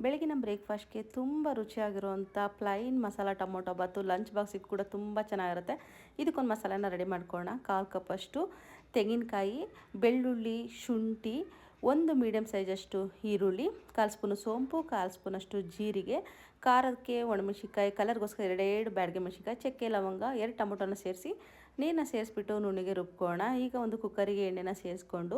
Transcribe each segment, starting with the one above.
ಬೆಳಗಿನ ಬ್ರೇಕ್ಫಾಸ್ಟ್‌ಗೆ ತುಂಬ ರುಚಿಯಾಗಿರುವಂಥ plain masala tomato ಬಾತು lunch ಬಾಕ್ಸಿಗೆ ಕೂಡ ತುಂಬ ಚೆನ್ನಾಗಿರುತ್ತೆ. ಇದಕ್ಕೊಂದು ಮಸಾಲೆನ ರೆಡಿ ಮಾಡ್ಕೊಳ್ಳೋಣ. 1/4 ಕಪ್ಪಷ್ಟು ತೆಂಗಿನಕಾಯಿ, ಬೆಳ್ಳುಳ್ಳಿ, ಶುಂಠಿ, ಒಂದು ಮೀಡಿಯಮ್ ಸೈಜಷ್ಟು ಈರುಳ್ಳಿ, 1/4 ಸ್ಪೂನು ಸೋಂಪು, 1/4 ಸ್ಪೂನಷ್ಟು ಜೀರಿಗೆ, ಖಾರಕ್ಕೆ ಒಣಮೆಣಸಿನ್ಕಾಯಿ, ಕಲರ್ಗೋಸ್ಕರ 2 ಬ್ಯಾಡಗಿ ಮೆಣಸಿನ್ಕಾಯಿ, ಚಕ್ಕೆ, ಲವಂಗ, 2 ಟೊಮೊಟೊನ ಸೇರಿಸಿ ನೀರನ್ನ ಸೇರಿಸ್ಬಿಟ್ಟು ನುಣ್ಣಗೆ ರುಬ್ಕೊಳ್ಳೋಣ. ಈಗ ಒಂದು ಕುಕ್ಕರಿಗೆ ಎಣ್ಣೆನ ಸೇರಿಸ್ಕೊಂಡು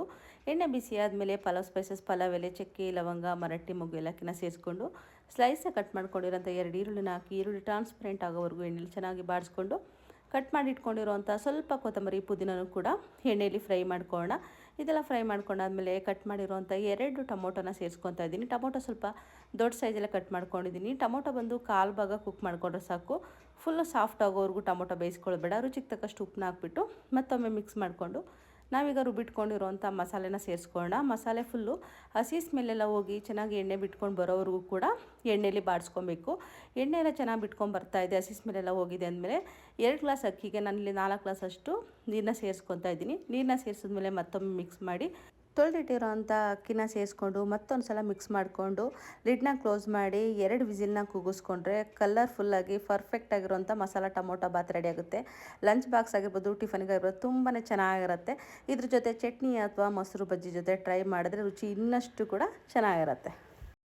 ಎಣ್ಣೆ ಬಿಸಿ ಆದಮೇಲೆ ಪಲಾವ್ ಸ್ಪೈಸಸ್, ಪಲಾವ್ ಎಲೆ, ಚಕ್ಕೆ, ಲವಂಗ, ಮರಾಠಿ ಮೊಗ್ಗು ಏಲಕ್ಕಿನ ಸೇರಿಸ್ಕೊಂಡು ಸ್ಲೈಸಾಗಿ ಕಟ್ ಮಾಡ್ಕೊಂಡಿರೋಂಥ 2 ಈರುಳ್ಳಿನ ಹಾಕಿ ಈರುಳ್ಳಿ ಟ್ರಾನ್ಸ್ಪರೆಂಟ್ ಆಗೋವರೆಗೂ ಎಣ್ಣೆಲಿ ಚೆನ್ನಾಗಿ ಬಾಡಿಸ್ಕೊಂಡು ಕಟ್ ಮಾಡಿ ಇಟ್ಕೊಂಡಿರೋಂಥ ಸ್ವಲ್ಪ ಕೊತ್ತಂಬರಿ ಪುದೀನನೂ ಕೂಡ ಎಣ್ಣೆಯಲ್ಲಿ ಫ್ರೈ ಮಾಡ್ಕೊಳ್ಳೋಣ. ಇದೆಲ್ಲ ಫ್ರೈ ಮಾಡ್ಕೊಂಡಾದ್ಮೇಲೆ ಕಟ್ ಮಾಡಿರೋಂಥ 2 ಟೊಮೊಟೊನ ಸೇರಿಸ್ಕೊತಾ ಇದ್ದೀನಿ. ಟೊಮೊಟೊ ಸ್ವಲ್ಪ ದೊಡ್ಡ ಸೈಜಲ್ಲೇ ಕಟ್ ಮಾಡ್ಕೊಂಡಿದ್ದೀನಿ. ಟೊಮೊಟೊ ಬಂದು 1/4 ಭಾಗ ಕುಕ್ ಮಾಡ್ಕೊಂಡ್ರೆ ಸಾಕು. ಫುಲ್ಲು ಸಾಫ್ಟ್ ಆಗೋವರೆಗೂ ಟೊಮೊಟೊ ಬೇಯಿಸ್ಕೊಳ್ಬೇಡ. ರುಚಿಗೆ ತಕ್ಕಷ್ಟು ಉಪ್ಪನ್ನ ಹಾಕ್ಬಿಟ್ಟು ಮತ್ತೊಮ್ಮೆ ಮಿಕ್ಸ್ ಮಾಡಿಕೊಂಡು ನಾವೀಗ ರುಬ್ಬಿಟ್ಕೊಂಡಿರೋಂಥ ಮಸಾಲೆನ ಸೇರಿಸ್ಕೊಳ್ಳೋಣ. ಮಸಾಲೆ ಫುಲ್ಲು ಹಸಿ ಸ್ಮೆಲ್ಲೆಲ್ಲ ಹೋಗಿ ಚೆನ್ನಾಗಿ ಎಣ್ಣೆ ಬಿಟ್ಕೊಂಡು ಬರೋವರೆಗೂ ಕೂಡ ಎಣ್ಣೆಯಲ್ಲಿ ಬಾಡಿಸ್ಕೊಬೇಕು. ಎಣ್ಣೆ ಎಲ್ಲ ಚೆನ್ನಾಗಿ ಬಿಟ್ಕೊಂಡು ಬರ್ತಾ ಇದೆ, ಹಸಿ ಸ್ಮೆಲ್ಲೆಲ್ಲ ಹೋಗಿದೆ ಅಂದಮೇಲೆ 2 ಗ್ಲಾಸ್ ಅಕ್ಕಿಗೆ ನಾನಿಲ್ಲಿ 4 ಗ್ಲಾಸ್ ಅಷ್ಟು ನೀರನ್ನ ಸೇರಿಸ್ಕೊತಾ ಇದ್ದೀನಿ. ನೀರನ್ನ ಸೇರಿಸಿದ್ಮೇಲೆ ಮತ್ತೊಮ್ಮೆ ಮಿಕ್ಸ್ ಮಾಡಿ ತೊಳೆದಿಟ್ಟಿರೋಂಥ ಅಕ್ಕಿನ ಸೇರಿಸ್ಕೊಂಡು ಮತ್ತೊಂದು ಸಲ ಮಿಕ್ಸ್ ಮಾಡಿಕೊಂಡು ಲಿಡ್ನ ಕ್ಲೋಸ್ ಮಾಡಿ 2 ವಿಸಿಲ್ನ ಕೂಗಿಸ್ಕೊಂಡ್ರೆ ಕಲರ್ಫುಲ್ಲಾಗಿ ಪರ್ಫೆಕ್ಟಾಗಿರೋಂಥ ಮಸಾಲ ಟೊಮೊಟೊ ಬಾತ್ ರೆಡಿ ಆಗುತ್ತೆ. ಲಂಚ್ ಬಾಕ್ಸ್ ಆಗಿರ್ಬೋದು, ಟಿಫನ್ಗಾಗಿರ್ಬೋದು ತುಂಬಾ ಚೆನ್ನಾಗಿರುತ್ತೆ. ಇದ್ರ ಜೊತೆ ಚಟ್ನಿ ಅಥವಾ ಮೊಸರು ಬಜ್ಜಿ ಜೊತೆ ಟ್ರೈ ಮಾಡಿದ್ರೆ ರುಚಿ ಇನ್ನಷ್ಟು ಕೂಡ ಚೆನ್ನಾಗಿರುತ್ತೆ.